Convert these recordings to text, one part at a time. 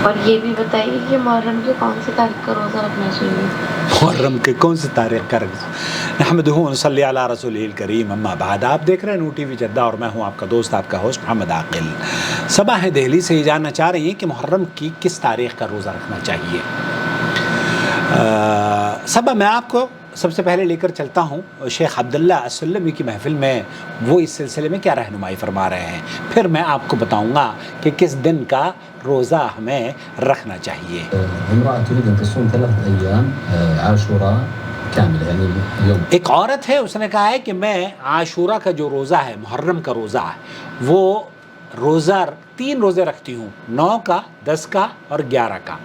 اور یہ بھی بتائیے کہ محرم کے کون سی تاریخ کا روزہ رکھنا چاہیے؟ محرم کے کون سی تاریخ کا نحمدہ و نصلی علی رسولہ الکریم، اما بعد۔ آپ دیکھ رہے ہیں نو ٹی وی جدہ اور میں ہوں آپ کا دوست، آپ کا ہوسٹ محمد عاقل۔ صبا ہے دہلی سے یہ جاننا چاہ رہی ہیں کہ محرم کی کس تاریخ کا روزہ رکھنا چاہیے۔ صبا، میں آپ کو سب سے پہلے لے کر چلتا ہوں شیخ عبداللہ السلمی کی محفل میں، وہ اس سلسلے میں کیا رہنمائی فرما رہے ہیں، پھر میں آپ کو بتاؤں گا کہ کس دن کا روزہ ہمیں رکھنا چاہیے۔ امرأة تريد أن تصوم 3 أيام عاشوراء كاملة، يعني اليوم۔ ایک عورت ہے، اس نے کہا ہے کہ میں عاشورہ کا جو روزہ ہے، محرم کا روزہ ہے، وہ روزہ 3 روزے رکھتی ہوں، 9 کا، 10 کا اور 11 کا،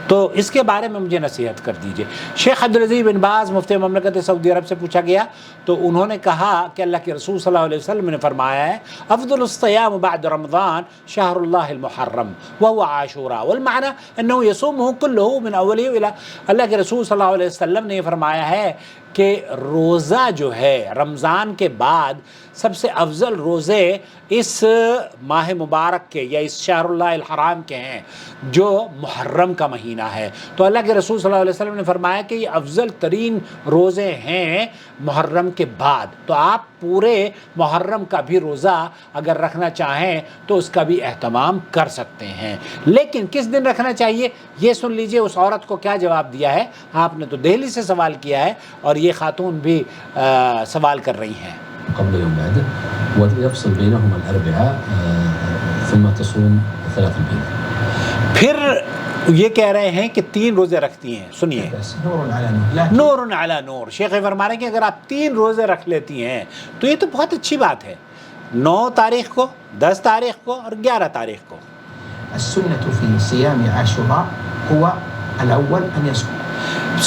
تو اس کے بارے میں مجھے نصیحت کر دیجئے۔ شیخ عبدالعزیز بن باز مفتی مملکت سعودی عرب سے پوچھا گیا تو انہوں نے کہا کہ اللہ کے رسول صلی اللہ علیہ وسلم نے فرمایا ہے افضل الصیام بعد رمضان شہر اللہ المحرم وهو عاشوراء، والمعنی انه يصومه كله من اوله الى، اللہ کے رسول صلی اللہ علیہ وسلم نے یہ فرمایا ہے کہ روزہ جو ہے رمضان کے بعد سب سے افضل روزے اس ماہ مبارک کے یا اس شہر اللہ الحرام کے ہیں جو محرم کا مہینہ ہے۔ تو اللہ کے رسول صلی اللہ علیہ وسلم نے فرمایا کہ یہ افضل ترین روزے ہیں محرم کے بعد، تو آپ پورے محرم کا بھی روزہ اگر رکھنا چاہیں تو اس کا بھی اہتمام کر سکتے ہیں، لیکن کس دن رکھنا چاہیے یہ سن لیجئے اس عورت کو کیا جواب دیا ہے۔ آپ نے تو دہلی سے سوال کیا ہے اور یہ خاتون بھی سوال کر رہی ہیں۔ قبل يوم بعده، ويفصل بينهما الأربعاء، ثم تصوم 3 البيض۔ پھر یہ کہہ رہے ہیں کہ 3 روزے رکھتی ہیں، سنیے، نور على نور، نور علی نور۔ شیخ فرما رہے ہیں کہ اگر آپ 3 روزے رکھ لیتی ہیں تو یہ تو بہت اچھی بات ہے، 9 تاریخ کو، 10 تاریخ کو اور 11 تاریخ کو۔ السنة في صيام عاشوراء هو الأول أن يصوم۔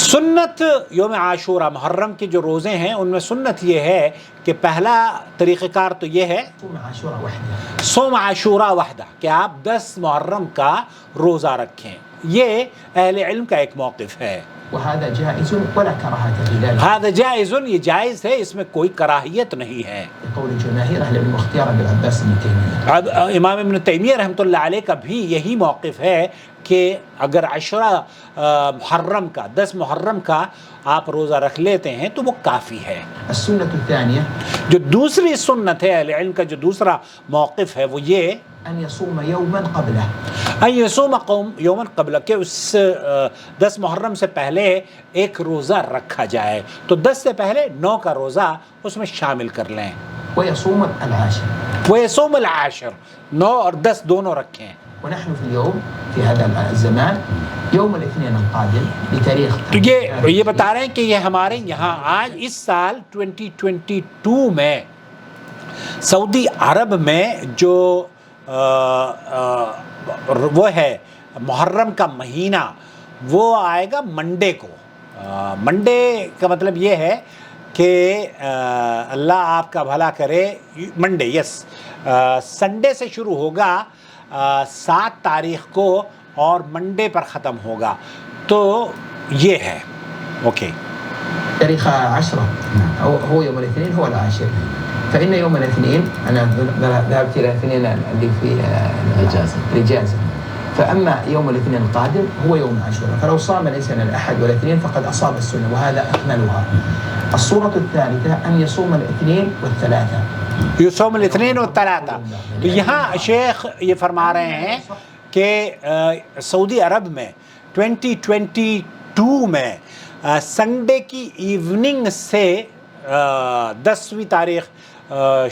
سنت یوم عاشورہ محرم کے جو روزے ہیں ان میں سنت یہ ہے کہ پہلا طریقہ کار تو یہ ہے صوم عاشوراء وحده، صوم عاشورہ وحدہ، کہ آپ 10 محرم کا روزہ رکھیں، یہ اہل علم کا ایک موقف ہے۔ وهذا جائز ولا كراهة في ذلك، ہذا جائز، یہ جائز ہے، اس میں کوئی کراہیت نہیں ہے۔ لقول جماهير أهل العلم واختيار أبي العباس ابن تيمية۔ اب امام ابن تیمیہ رحمۃ اللہ علیہ کا بھی یہی موقف ہے کہ اگر عشرہ محرم کا، 10 محرم کا آپ روزہ رکھ لیتے ہیں تو وہ کافی ہے۔ السنة الثانية جو دوسری سنت ہے اہل علم کا، جو دوسرا موقف ہے وہ یہ أن يصوم يوما قبله، ان یصوم قوم یوما قبل، کہ اس 10 محرم سے پہلے ایک روزہ رکھا جائے، تو 10 سے پہلے 9 کا روزہ اس میں شامل کر لیں۔ ويصوم العاشر، ویصوم العاشر، 9 اور 10 دونوں رکھیں۔ ونحن في اليوم في هذا الزمان يوم الاثنين القادم بتاريخ، تو یہ بتا رہے ہیں کہ یہ ہمارے یہاں آج اس سال 2022 میں سعودی عرب میں جو وہ ہے محرم کا مہینہ، وہ آئے گا منڈے کو۔ منڈے کا مطلب یہ ہے کہ اللہ آپ کا بھلا کرے، منڈے، یس، سنڈے سے شروع ہوگا 7 تاریخ کو اور منڈے پر ختم ہوگا، تو یہ ہے۔ اوکے، تاريخ 10 هو يوم الاثنين هو العاشر، فإن يوم الاثنين أنا ذهبت إلى الاثنين اللي في الإجازة، فأما يوم الاثنين القادم هو يوم عاشوراء، فلو صام الإنسان الأحد والاثنين فقد أصاب السنة وهذا أكملها۔ الصورة الثالثة أن يصوم الاثنين والثلاثة، یصوم الاثنین والثلاثہ۔ تو یہاں شیخ یہ فرما رہے ہیں کہ سعودی عرب میں 2022 میں سنڈے کی ایوننگ سے 10ویں تاریخ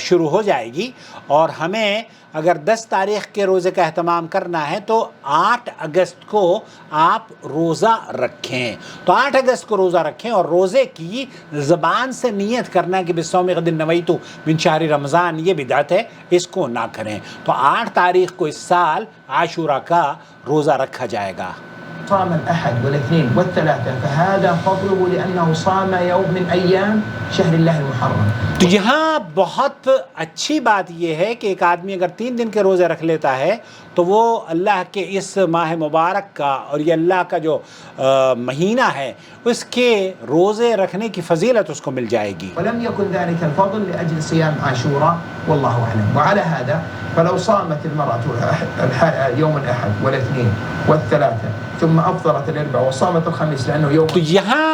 شروع ہو جائے گی، اور ہمیں اگر 10 تاریخ کے روزے کا اہتمام کرنا ہے تو 8 اگست کو آپ روزہ رکھیں، تو 8 اگست کو روزہ رکھیں، اور روزے کی زبان سے نیت کرنا کہ بصوم غد نویت من شہر رمضان، یہ بدعت ہے، اس کو نہ کریں۔ تو 8 تاریخ کو اس سال عاشورہ کا روزہ رکھا جائے گا۔ صام الأحد والاثنين والثلاثة فهذا فضله لأنه صام يوم من أيام شهر الله المحرم. تو یہاں بہت اچھی بات یہ ہے کہ ایک آدمی اگر 3 دن کے روزے رکھ لیتا ہے تو وہ اللہ کے اس ماہ مبارک کا اور یہ اللہ کا جو مہینہ ہے اس کے روزے رکھنے کی فضیلت اس کو مل جائے گی. ولم يكن ذلك الفضل لأجل صيام عاشوراء والله أعلم. وعلى هذا فلو صامت المرأة يوم الأحد والاثنين والثلاثة ثم أفطرت الأربعاء وصامت الخميس لأنه يوم. تو یہاں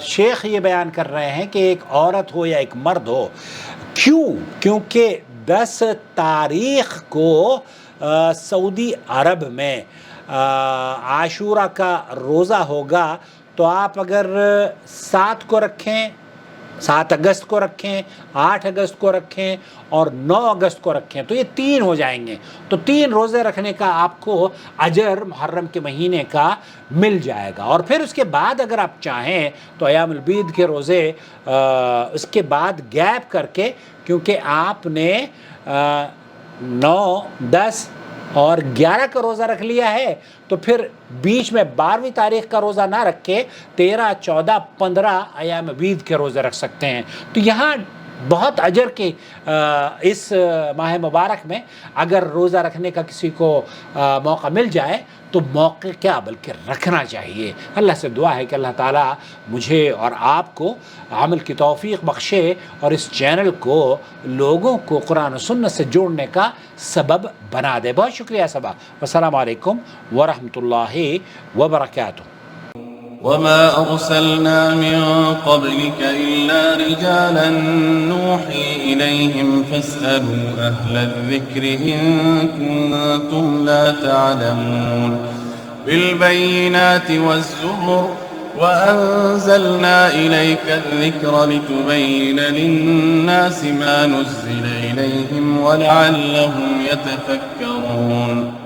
شیخ یہ بیان کر رہے ہیں کہ ایک عورت ہو یا ایک مرد ہو، کیونکہ 10 تاریخ کو سعودی عرب میں عاشورہ کا روزہ ہوگا، تو آپ اگر 7 کو رکھیں، 7 اگست کو رکھیں، 8 اگست کو رکھیں اور 9 اگست کو رکھیں تو یہ 3 ہو جائیں گے. تو 3 روزے رکھنے کا آپ کو اجر محرم کے مہینے کا مل جائے گا. اور پھر اس کے بعد اگر آپ چاہیں تو ایام البید کے روزے اس کے بعد گیپ کر کے، کیونکہ آپ نے 9، 10 اور 11 کا روزہ رکھ لیا ہے تو پھر بیچ میں 12ویں تاریخ کا روزہ نہ رکھ کے 13، 14، 15 ایام بید کے روزے رکھ سکتے ہیں. تو یہاں بہت اجر کے اس ماہ مبارک میں اگر روزہ رکھنے کا کسی کو موقع مل جائے تو موقع کیا بلکہ رکھنا چاہیے. اللہ سے دعا ہے کہ اللہ تعالیٰ مجھے اور آپ کو عمل کی توفیق بخشے اور اس چینل کو لوگوں کو قرآن و سنت سے جوڑنے کا سبب بنا دے. بہت شکریہ صبا. السلام علیکم ورحمۃ اللہ وبرکاتہ. وما أرسلنا من قبلك إلا رجالا نوحي إليهم فاسألوا أهل الذكر إن كنتم لا تعلمون. بالبينات والزبر وأنزلنا إليك الذكر لتبين للناس ما نزل إليهم ولعلهم يتفكرون.